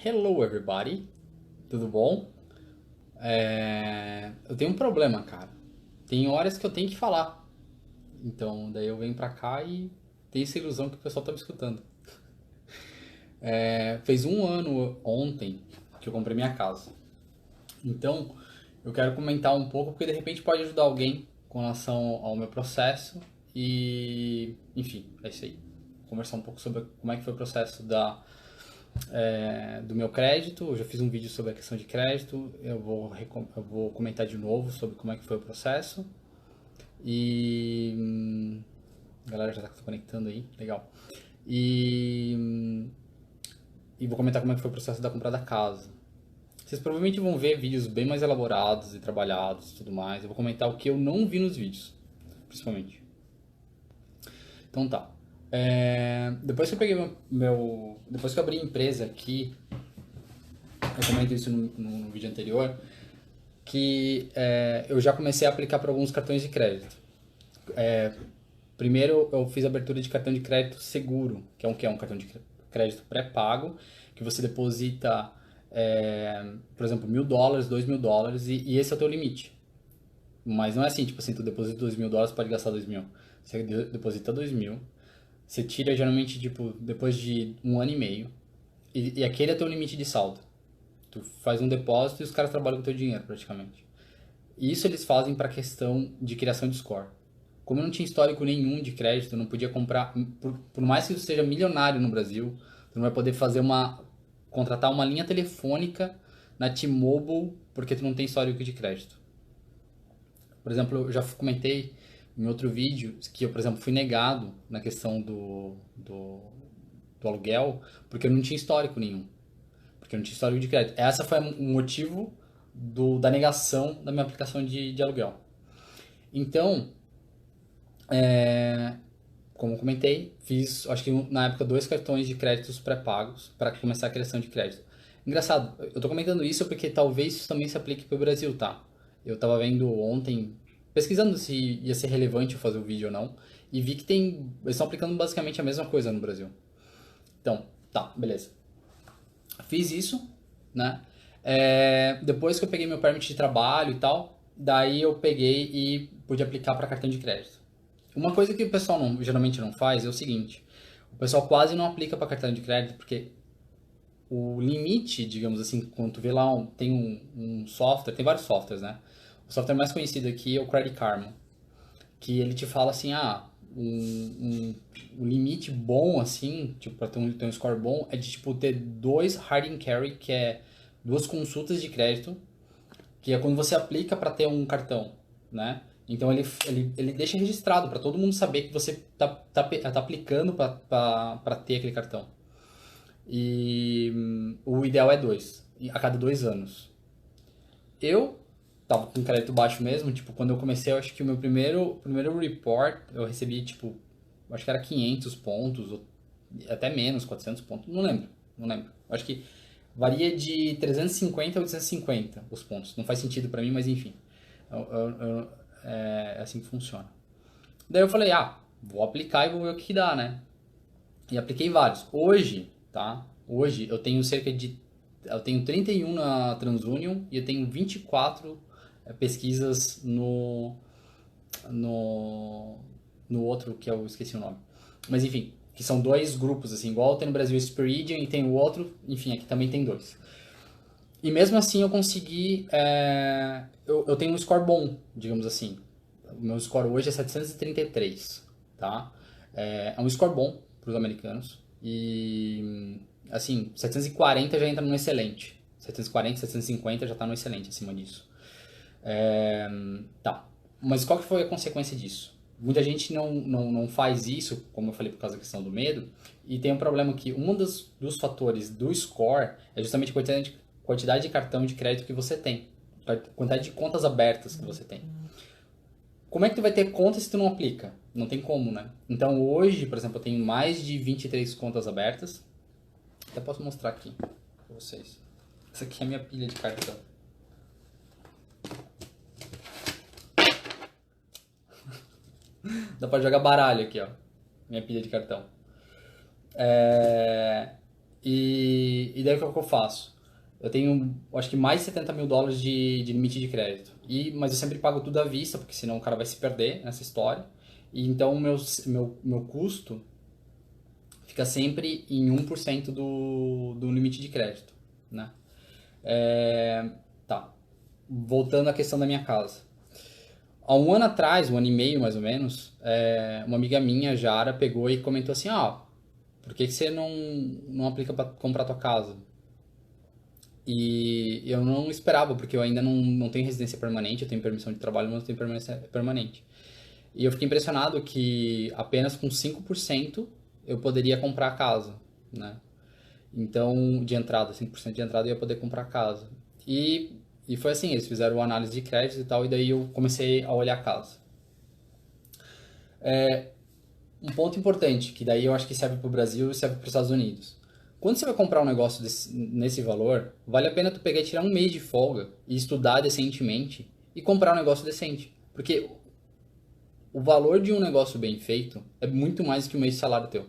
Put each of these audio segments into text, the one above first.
Hello, everybody. Tudo bom? Eu tenho um problema, cara. Tem horas que eu tenho que falar. Então, daí eu venho pra cá e tenho essa ilusão que o pessoal tá me escutando. Fez um ano ontem que eu comprei minha casa. Então, eu quero comentar um pouco porque de repente pode ajudar alguém com relação ao meu processo. E, enfim, é isso aí. Conversar um pouco sobre como é que foi o processo do meu crédito. Eu já fiz um vídeo sobre a questão de crédito. Eu vou comentar de novo sobre como é que foi o processo. E a galera já está se conectando aí, legal. E vou comentar como é que foi o processo da compra da casa. Vocês provavelmente vão ver vídeos bem mais elaborados e trabalhados e tudo mais. Eu vou comentar o que eu não vi nos vídeos, principalmente. Então tá. Depois que eu peguei depois que eu abri a empresa aqui, eu comento isso no vídeo anterior, que eu já comecei a aplicar para alguns cartões de crédito. Primeiro, eu fiz a abertura de cartão de crédito seguro, que é um cartão de crédito pré-pago, que você deposita, por exemplo, US$ 1.000, US$ 2.000, e esse é o teu limite. Mas não é assim, tipo assim, tu deposita US$ 2.000, pode gastar 2.000. Você deposita 2.000, você tira geralmente, tipo, depois de um ano e meio, e aquele é teu limite de saldo. Tu faz um depósito e os caras trabalham com o teu dinheiro, praticamente. E isso eles fazem para questão de criação de score. Como eu não tinha histórico nenhum de crédito, eu não podia comprar, por mais que tu seja milionário no Brasil, tu não vai poder contratar uma linha telefônica na T-Mobile porque tu não tem histórico de crédito. Por exemplo, eu já comentei em outro vídeo que eu, por exemplo, fui negado na questão do aluguel porque eu não tinha histórico nenhum. Porque eu não tinha histórico de crédito. Essa foi o motivo da negação da minha aplicação de aluguel. Então, como eu comentei, fiz, acho que na época, dois cartões de créditos pré-pagos para começar a criação de crédito. Engraçado, eu tô comentando isso porque talvez isso também se aplique para o Brasil, tá? Eu tava vendo ontem, pesquisando se ia ser relevante eu fazer o vídeo ou não, e vi que eles estão aplicando basicamente a mesma coisa no Brasil. Então, tá, beleza. Fiz isso, né? Depois que eu peguei meu permit de trabalho e tal, daí eu peguei e pude aplicar para cartão de crédito. Uma coisa que o pessoal geralmente não faz é o seguinte: o pessoal quase não aplica para cartão de crédito porque o limite, digamos assim, quando tu vê lá, tem um software, tem vários softwares, né? O software mais conhecido aqui é o Credit Karma, que ele te fala assim, um limite bom, assim, tipo, para ter um score bom, é de, tipo, ter dois hard and carry, que é duas consultas de crédito, que é quando você aplica para ter um cartão, né? Então ele deixa registrado para todo mundo saber que você tá aplicando para ter aquele cartão. E o ideal é dois, a cada 2 anos. Eu tava com crédito baixo mesmo, tipo, quando eu comecei, eu acho que o meu primeiro report eu recebi, tipo, acho que era 500 pontos, ou até menos, 400 pontos, não lembro, não lembro. Eu acho que varia de 350 a 850 os pontos. Não faz sentido pra mim, mas enfim. É assim que funciona. Daí eu falei, vou aplicar e vou ver o que dá, né? E apliquei vários. Hoje, tá? Hoje eu tenho eu tenho 31 na TransUnion e eu tenho 24 pesquisas no, no outro que eu esqueci o nome. Mas enfim, que são dois grupos, assim, igual tem no Brasil o Speridian e tem o outro, enfim, aqui também tem dois. E mesmo assim eu consegui. Eu tenho um score bom, digamos assim. O meu score hoje é 733, tá? É um score bom para os americanos. E, assim, 740 já entra no excelente. 740, 750 já está no excelente acima disso. Tá. Mas qual que foi a consequência disso? Muita gente não faz isso, como eu falei, por causa da questão do medo, e tem um problema que um dos fatores do score é justamente a quantidade de cartão de crédito que você tem, a quantidade de contas abertas que você tem. Como é que tu vai ter conta se tu não aplica? Não tem como, né? Então hoje, por exemplo, eu tenho mais de 23 contas abertas. Até posso mostrar aqui pra vocês. Essa aqui é a minha pilha de cartão. Dá pra jogar baralho aqui, ó. Minha pilha de cartão. É, e daí o que eu faço? Eu tenho, acho que mais de 70 mil dólares de limite de crédito. Mas eu sempre pago tudo à vista, porque senão o cara vai se perder nessa história. E então o meu custo fica sempre em 1% do limite de crédito, né? Tá. Voltando à questão da minha casa. Há um ano atrás, um ano e meio mais ou menos, uma amiga minha, Jara, pegou e comentou assim: por que você não aplica para comprar tua casa? E eu não esperava, porque eu ainda não tenho residência permanente, eu tenho permissão de trabalho, mas não tenho permanência permanente. E eu fiquei impressionado que apenas com 5% eu poderia comprar a casa, né? Então, de entrada, 5% de entrada eu ia poder comprar a casa. E foi assim, eles fizeram uma análise de crédito e tal, e daí eu comecei a olhar a casa. Um ponto importante, que daí eu acho que serve para o Brasil e serve para os Estados Unidos. Quando você vai comprar um negócio nesse valor, vale a pena tu pegar e tirar um mês de folga e estudar decentemente e comprar um negócio decente. Porque o valor de um negócio bem feito é muito mais que um mês de salário teu.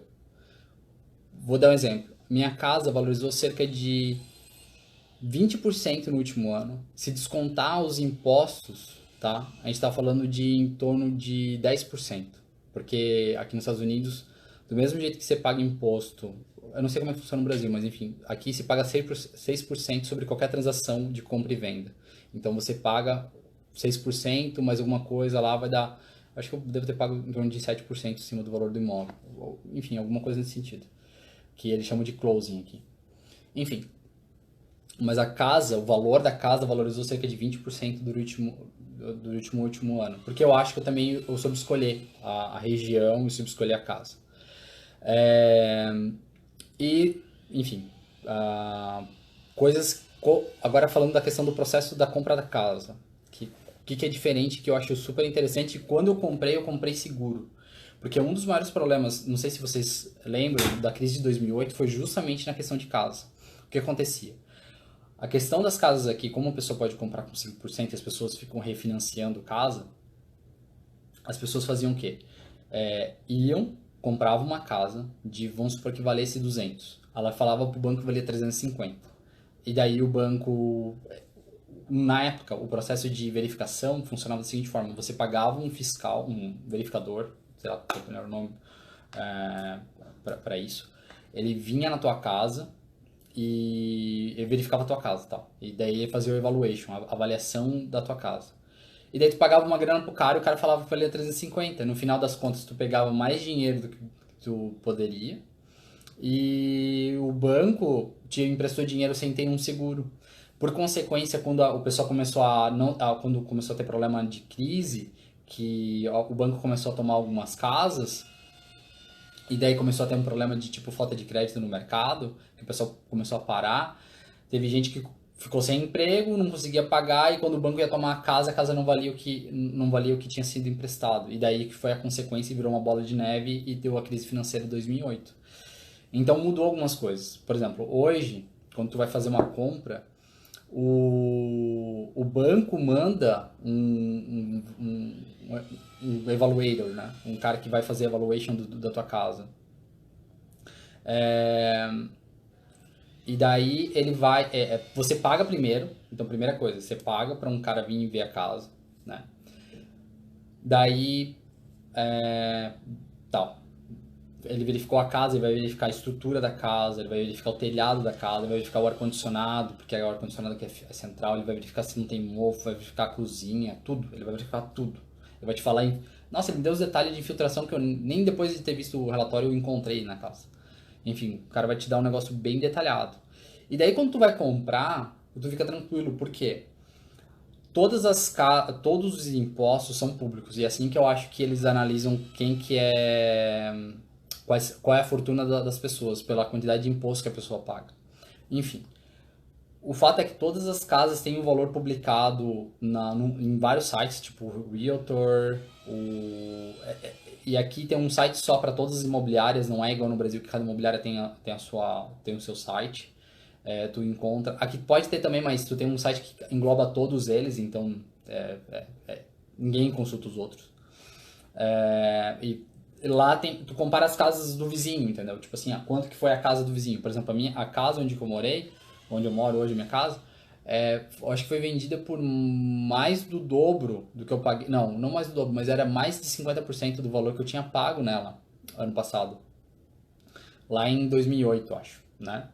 Vou dar um exemplo. Minha casa valorizou cerca de 20% no último ano. Se descontar os impostos, tá? A gente está falando de em torno de 10%. Porque aqui nos Estados Unidos, do mesmo jeito que você paga imposto, eu não sei como é que funciona no Brasil, mas enfim, aqui se paga 6% sobre qualquer transação de compra e venda. Então você paga 6% mais alguma coisa lá vai dar, acho que eu devo ter pago em torno de 7% em cima do valor do imóvel. Enfim, alguma coisa nesse sentido. Que eles chamam de closing aqui. Enfim, mas a casa, o valor da casa valorizou cerca de 20% do último ano. Porque eu acho que eu soube escolher a região e soube escolher a casa. É, e, enfim, coisas... Agora falando da questão do processo da compra da casa. Que é diferente, que eu acho super interessante. Quando eu comprei seguro. Porque um dos maiores problemas, não sei se vocês lembram, da crise de 2008 foi justamente na questão de casa. O que acontecia? A questão das casas aqui, como a pessoa pode comprar com 5% e as pessoas ficam refinanciando casa, as pessoas faziam o quê? Iam, compravam uma casa de, vamos supor que valesse 200. Ela falava para o banco que valia 350. E daí o banco, na época, o processo de verificação funcionava da seguinte forma: você pagava um fiscal, um verificador, sei lá qual é o melhor nome para isso. Ele vinha na tua casa e ele verificava a tua casa e tal. E daí ele fazia o evaluation, a avaliação da tua casa. E daí tu pagava uma grana pro cara e o cara falava que valia 350. No final das contas, tu pegava mais dinheiro do que tu poderia. E o banco te emprestou dinheiro sem ter um seguro. Por consequência, quando o pessoal começou quando começou a ter problema de crise, que o banco começou a tomar algumas casas, e daí começou a ter um problema de tipo falta de crédito no mercado, que o pessoal começou a parar. Teve gente que ficou sem emprego, não conseguia pagar, e quando o banco ia tomar a casa não valia o que tinha sido emprestado. E daí que foi a consequência e virou uma bola de neve e deu a crise financeira de 2008. Então mudou algumas coisas. Por exemplo, hoje, quando tu vai fazer uma compra, o banco manda um evaluator, né? Um cara que vai fazer a evaluation da tua casa. E daí ele vai... você paga primeiro. Então, primeira coisa, você paga para um cara vir ver a casa, né? Daí... tal. Ele verificou a casa, ele vai verificar a estrutura da casa, ele vai verificar o telhado da casa, ele vai verificar o ar-condicionado, porque é o ar-condicionado que é central, ele vai verificar se não tem mofo, vai verificar a cozinha, tudo. Ele vai verificar tudo. Ele vai te falar Nossa, ele me deu os detalhes de infiltração que eu nem depois de ter visto o relatório eu encontrei na casa. Enfim, o cara vai te dar um negócio bem detalhado. E daí quando tu vai comprar, tu fica tranquilo, por quê? Todos os impostos são públicos, e é assim que eu acho que eles analisam quem que é... Qual é a fortuna das pessoas, pela quantidade de imposto que a pessoa paga. Enfim, o fato é que todas as casas têm um valor publicado em vários sites, tipo o Realtor, e aqui tem um site só para todas as imobiliárias, não é igual no Brasil que cada imobiliária tem o seu site. Tu encontra. Aqui pode ter também, mas tu tem um site que engloba todos eles, então ninguém consulta os outros. E lá tem, tu compara as casas do vizinho, entendeu? Tipo assim, quanto que foi a casa do vizinho. Por exemplo, a casa onde eu morei, onde eu moro hoje, minha casa, eu acho que foi vendida por mais do dobro do que eu paguei. Não, não mais do dobro, mas era mais de 50% do valor que eu tinha pago nela ano passado. Lá em 2008, eu acho, né?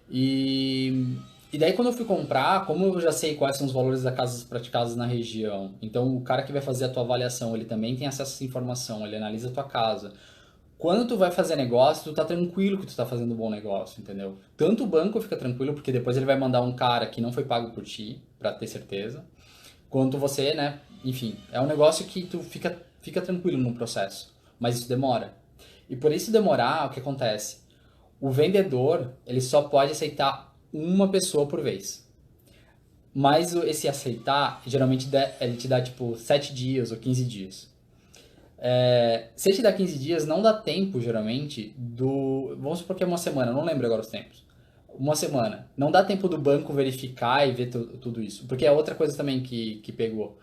E daí quando eu fui comprar, como eu já sei quais são os valores das casas praticadas na região, então o cara que vai fazer a tua avaliação, ele também tem acesso a essa informação, ele analisa a tua casa. Quando tu vai fazer negócio, tu tá tranquilo que tu tá fazendo um bom negócio, entendeu? Tanto o banco fica tranquilo, porque depois ele vai mandar um cara que não foi pago por ti, pra ter certeza, quanto você, né? Enfim, é um negócio que tu fica tranquilo no processo, mas isso demora. E por isso demorar, o que acontece? O vendedor, ele só pode aceitar uma pessoa por vez. Mas esse aceitar, geralmente ele te dá tipo 7 dias ou 15 dias. Se ele te dá 15 dias, não dá tempo, geralmente, do. Vamos supor que é uma semana, não lembro agora os tempos. Uma semana. Não dá tempo do banco verificar e ver tudo isso. Porque é outra coisa também que pegou.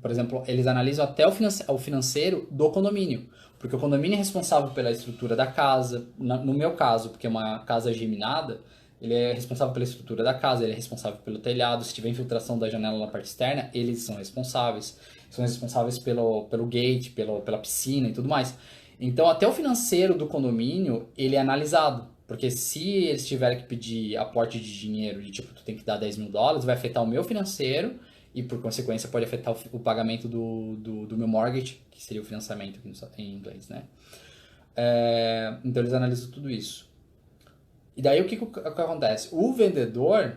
Por exemplo, eles analisam até o financeiro do condomínio. Porque o condomínio é responsável pela estrutura da casa. No meu caso, porque é uma casa geminada, ele é responsável pela estrutura da casa, ele é responsável pelo telhado. Se tiver infiltração da janela na parte externa, eles são responsáveis. São responsáveis pelo gate, pela piscina e tudo mais. Então, até o financeiro do condomínio, ele é analisado. Porque se eles tiverem que pedir aporte de dinheiro, de tipo, tu tem que dar US$ 10.000, vai afetar o meu financeiro e, por consequência, pode afetar o pagamento do meu mortgage, que seria o financiamento aqui em inglês, né? Então, eles analisam tudo isso. E daí, o que acontece? O vendedor,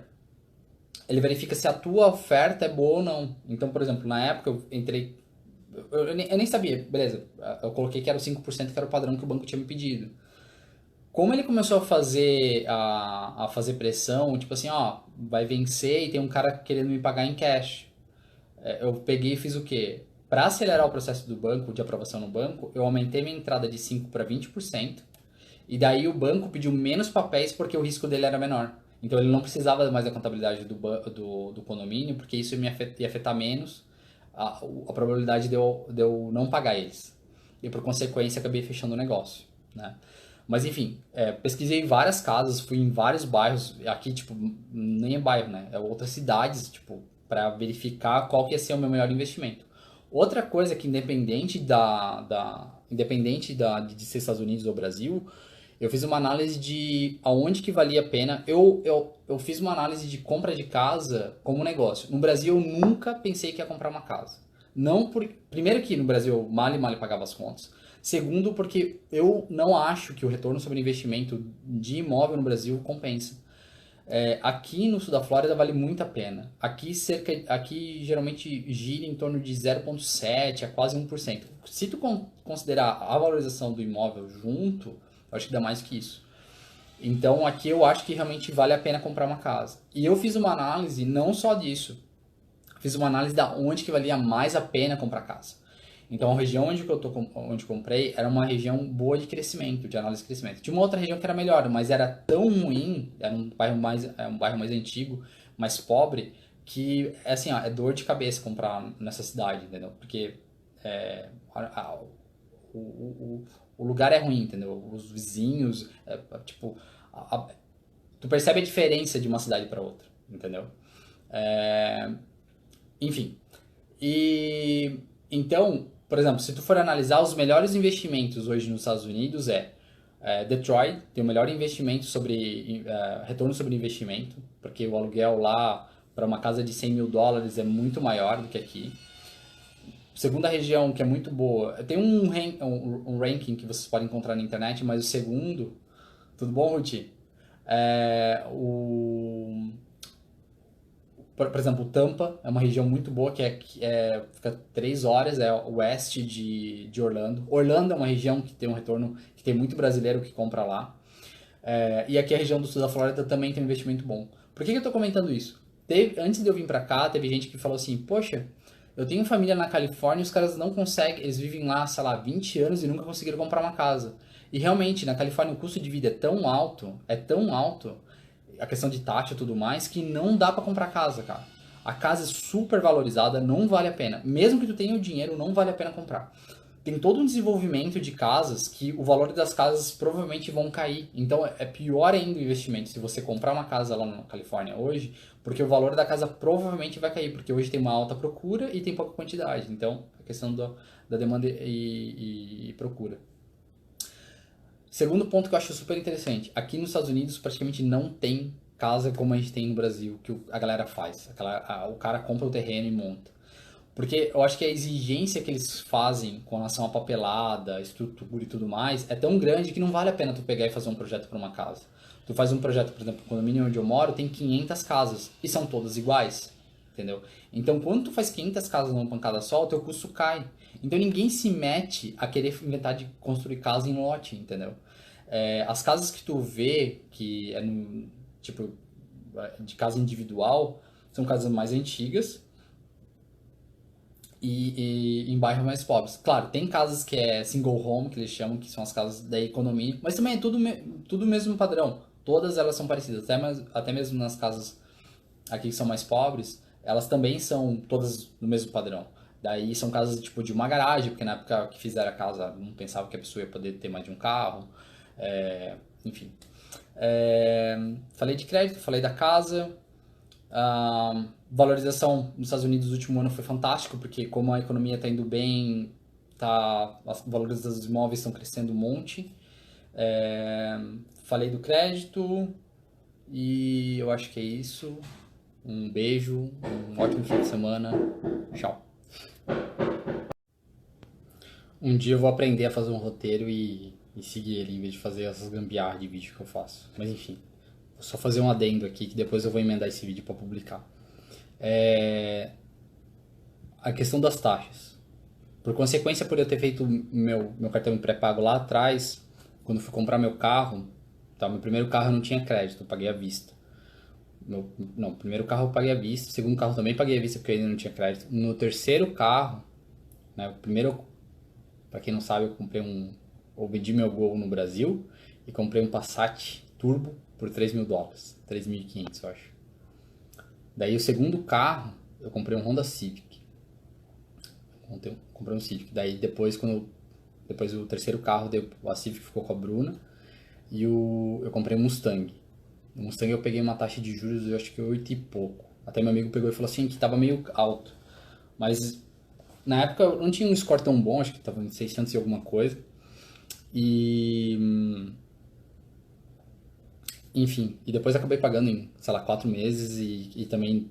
ele verifica se a tua oferta é boa ou não. Então, por exemplo, na época eu entrei. Eu nem sabia, beleza. Eu coloquei que era o 5%, que era o padrão que o banco tinha me pedido. Como ele começou a fazer pressão, tipo assim, ó, vai vencer e tem um cara querendo me pagar em cash. Eu peguei e fiz o quê? Para acelerar o processo do banco, de aprovação no banco, eu aumentei minha entrada de 5 para 20%. E daí o banco pediu menos papéis porque o risco dele era menor. Então ele não precisava mais da contabilidade do condomínio, porque isso ia afetar menos a probabilidade de eu não pagar eles. E por consequência acabei fechando o negócio, né? Mas enfim, pesquisei várias casas, fui em vários bairros, aqui tipo, nem é bairro, né? É outras cidades, tipo, para verificar qual que ia ser o meu melhor investimento. Outra coisa que independente de ser Estados Unidos ou Brasil, eu fiz uma análise de aonde que valia a pena. Eu fiz uma análise de compra de casa como negócio. No Brasil, eu nunca pensei que ia comprar uma casa. Não por, primeiro que no Brasil eu mal e mal pagava as contas. Segundo, porque eu não acho que o retorno sobre investimento de imóvel no Brasil compensa. Aqui no sul da Flórida vale muito a pena. Aqui geralmente gira em torno de 0,7 a quase 1%. Se tu considerar a valorização do imóvel junto, eu acho que dá mais que isso. Então aqui eu acho que realmente vale a pena comprar uma casa. E eu fiz uma análise não só disso, fiz uma análise da onde que valia mais a pena comprar casa. Então a região onde comprei era uma região boa de crescimento, de análise de crescimento. Tinha uma outra região que era melhor, mas era tão ruim, era um bairro mais antigo, mais pobre, que assim, ó, é dor de cabeça comprar nessa cidade, entendeu? Porque é, a- o, o, o lugar é ruim, entendeu? Os vizinhos, tipo, tu percebe a diferença de uma cidade para outra, entendeu? É, enfim, e então, por exemplo, se tu for analisar os melhores investimentos hoje nos Estados Unidos Detroit tem o melhor investimento sobre retorno sobre investimento, porque o aluguel lá para uma casa de US$ 100.000 é muito maior do que aqui. Segunda região que é muito boa, tem um ranking que vocês podem encontrar na internet, mas o segundo, tudo bom, Ruti? Por exemplo, Tampa é uma região muito boa fica 3 horas, é oeste de Orlando. Orlando é uma região que tem um retorno, que tem muito brasileiro que compra lá. E aqui a região do sul da Flórida também tem um investimento bom. Por que eu estou comentando isso? Antes de eu vir para cá, teve gente que falou assim, poxa, eu tenho família na Califórnia e os caras não conseguem, eles vivem lá, sei lá, 20 anos e nunca conseguiram comprar uma casa. E realmente, na Califórnia o custo de vida é tão alto, a questão de taxa e tudo mais, que não dá para comprar casa, cara. A casa é super valorizada, não vale a pena. Mesmo que tu tenha o dinheiro, não vale a pena comprar. tem todo um desenvolvimento de casas que o valor das casas provavelmente vão cair. Então é pior ainda o investimento se você comprar uma casa lá na Califórnia hoje, porque o valor da casa provavelmente vai cair, porque hoje tem uma alta procura e tem pouca quantidade. Então, a questão da demanda e procura. Segundo ponto que eu acho super interessante, aqui nos Estados Unidos praticamente não tem casa como a gente tem no Brasil, que a galera faz. O cara compra o terreno e monta. Porque eu acho que a exigência que eles fazem com relação à papelada, estrutura e tudo mais é tão grande que não vale a pena tu pegar e fazer um projeto para uma casa. Tu faz um projeto, por exemplo, o condomínio onde eu moro tem 500 casas e são todas iguais, entendeu? Então, quando tu faz 500 casas numa pancada só, o teu custo cai. Então, ninguém se mete a querer inventar de construir casa em lote, entendeu? As casas que tu vê, que é no, tipo, de casa individual, são casas mais antigas, e em bairros mais pobres. Claro, tem casas que é single home, que eles chamam, que são as casas da economia, mas também é tudo mesmo padrão. Todas elas são parecidas, até mesmo nas casas aqui que são mais pobres, elas também são todas do mesmo padrão. Daí são casas tipo de uma garagem, porque na época que fizeram a casa não pensava que a pessoa ia poder ter mais de um carro. Enfim. Falei de crédito, falei da casa. A valorização nos Estados Unidos no último ano foi fantástico, porque como a economia está indo bem, os valores dos imóveis estão crescendo um monte. Falei do crédito e eu acho que é isso. Um beijo, um ótimo fim de semana. Tchau. Um dia eu vou aprender a fazer um roteiro e seguir ele, em vez de fazer essas gambiarras de vídeo que eu faço. Mas enfim, vou só fazer um adendo aqui, que depois eu vou emendar esse vídeo para publicar. A questão das taxas. Por consequência, por eu ter feito meu cartão pré-pago lá atrás, quando fui comprar meu carro, meu primeiro carro eu não tinha crédito, eu paguei à vista. Primeiro carro eu paguei à vista, segundo carro também paguei à vista porque eu ainda não tinha crédito. No terceiro carro, né, o primeiro, para quem não sabe, eu vendi meu Gol no Brasil e comprei um Passat Turbo por $3.000, 3.500 eu acho. Daí o segundo carro, eu comprei um Honda Civic. Comprei um Civic. Daí depois o terceiro carro, a Civic ficou com a Bruna e eu comprei um Mustang. No Mustang eu peguei uma taxa de juros, eu acho que 8 e pouco. Até meu amigo pegou e falou assim que tava meio alto. Mas na época eu não tinha um score tão bom, acho que tava em 600 e alguma coisa. Enfim, e depois acabei pagando em, sei lá, 4 meses e também...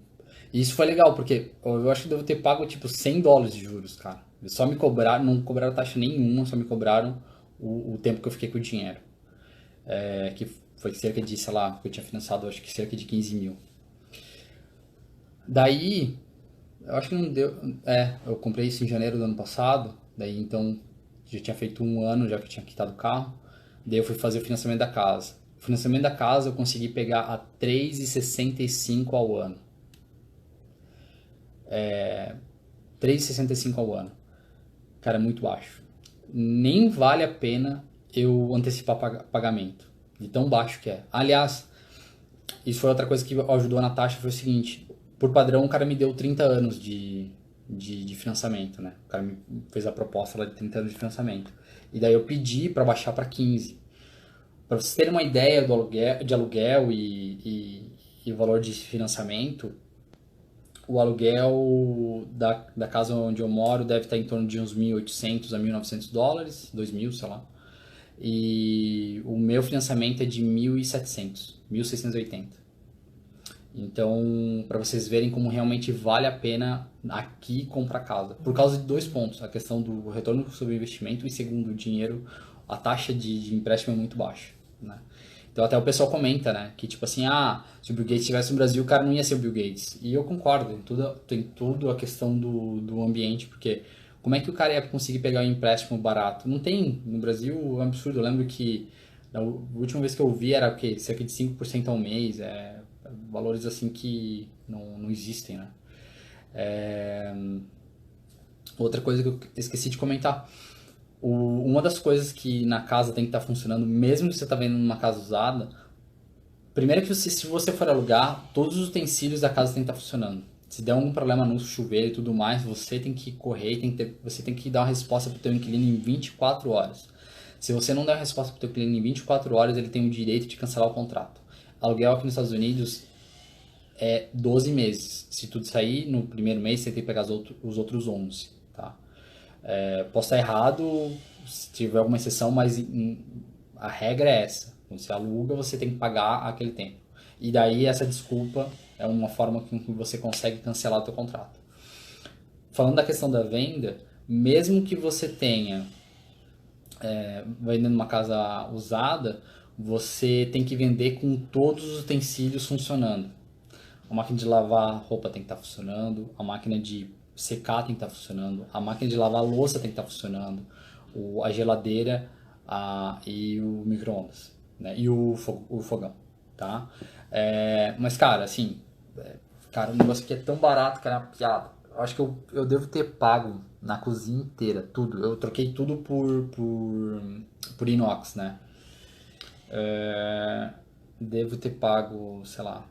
E isso foi legal, porque eu acho que devo ter pago tipo $100 de juros, cara. Eles só me cobraram, não cobraram taxa nenhuma, só me cobraram o tempo que eu fiquei com o dinheiro. Que foi cerca de, sei lá, que eu tinha financiado, acho que cerca de 15 mil. Daí, eu acho que não deu... eu comprei isso em janeiro do ano passado, daí então já tinha feito um ano já que eu tinha quitado o carro. Daí eu fui fazer o financiamento da casa. O financiamento da casa eu consegui pegar a 3,65 ao ano. 3,65 ao ano. Cara, é muito baixo. Nem vale a pena eu antecipar pagamento. De tão baixo que é. Aliás, isso foi outra coisa que ajudou na taxa, foi o seguinte. Por padrão, o cara me deu 30 anos de financiamento, né? O cara me fez a proposta lá de 30 anos de financiamento. E daí eu pedi para baixar para 15. Para vocês terem uma ideia de aluguel e o valor de financiamento, o aluguel da casa onde eu moro deve estar em torno de uns $1.800 a $1.900, 2.000, sei lá. E o meu financiamento é de 1.700, 1.680. Então, para vocês verem como realmente vale a pena aqui comprar casa. Por causa de 2 pontos. A questão do retorno sobre o investimento e segundo, o dinheiro, a taxa de empréstimo é muito baixa, né? Então até o pessoal comenta, né, que tipo assim, se o Bill Gates estivesse no Brasil, o cara não ia ser o Bill Gates. E eu concordo, tem tudo a questão do ambiente, porque como é que o cara ia conseguir pegar um empréstimo barato? Não tem, no Brasil é um absurdo. Eu lembro que a última vez que eu vi era o quê? Cerca de 5% ao mês, valores assim que não existem, né? Outra coisa que eu esqueci de comentar. Uma das coisas que na casa tem que estar funcionando, mesmo que você está vendo numa casa usada, primeiro que se você for alugar, todos os utensílios da casa tem que estar funcionando. Se der algum problema no chuveiro e tudo mais, você tem que correr, você tem que dar uma resposta para o teu inquilino em 24 horas. Se você não der uma resposta para o teu inquilino em 24 horas, ele tem o direito de cancelar o contrato. Aluguel aqui nos Estados Unidos é 12 meses. Se tudo sair no primeiro mês, você tem que pegar os outros 11, tá? Posso estar errado, se tiver alguma exceção, mas a regra é essa. Quando você aluga, você tem que pagar aquele tempo. E daí essa desculpa é uma forma com que você consegue cancelar o seu contrato. Falando da questão da venda, mesmo que você tenha vendendo uma casa usada, você tem que vender com todos os utensílios funcionando. A máquina de lavar roupa tem que estar funcionando, a máquina de secar tem que estar funcionando, a máquina de lavar louça tem que estar funcionando, a geladeira e o micro-ondas, né? E o fogão, tá? Mas, cara, assim, cara, o negócio aqui é tão barato que era uma piada. Eu acho que eu devo ter pago na cozinha inteira, tudo. Eu troquei tudo por inox, né? Devo ter pago, sei lá,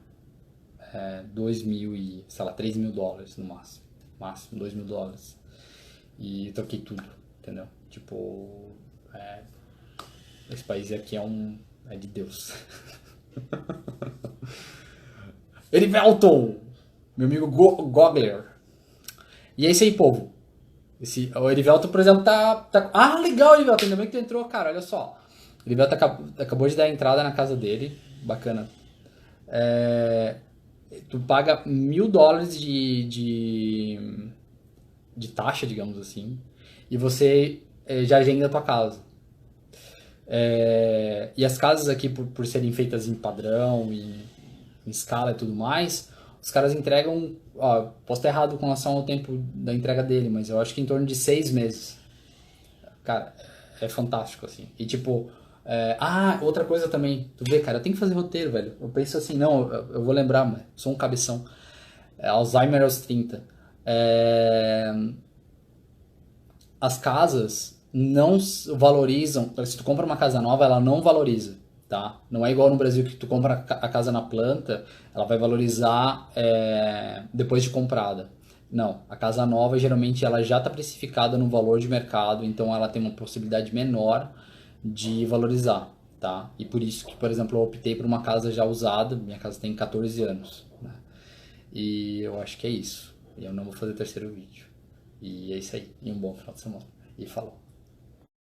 2 mil e, sei lá, 3 mil dólares no máximo. Máximo, 2 mil dólares. E eu troquei tudo, entendeu? Tipo, esse país aqui é de Deus. Erivelton! Meu amigo Gogler. E é isso aí, povo. O Erivelton, por exemplo, tá... Ah, legal, Erivelton. Ainda bem que tu entrou, cara. Olha só. O Erivelton acabou de dar a entrada na casa dele. Bacana. Tu paga $1.000 de taxa, digamos assim. E você já agenda a tua casa. E as casas aqui, por serem feitas em padrão, em escala e tudo mais, os caras entregam, posso estar errado com relação ao tempo da entrega dele, mas eu acho que em torno de 6 meses. Cara, é fantástico, assim. E tipo, outra coisa também, tu vê, cara, eu tenho que fazer roteiro, velho. Eu penso assim, não, eu vou lembrar, mas sou um cabeção. Alzheimer aos 30. As casas não valorizam, se tu compra uma casa nova, ela não valoriza, tá? Não é igual no Brasil que tu compra a casa na planta, ela vai valorizar depois de comprada. Não, a casa nova geralmente ela já está precificada no valor de mercado, então ela tem uma possibilidade menor de valorizar, tá? E por isso que, por exemplo, eu optei por uma casa já usada, minha casa tem 14 anos, né? E eu acho que é isso. Eu não vou fazer terceiro vídeo. E é isso aí. E um bom final de semana. E falou.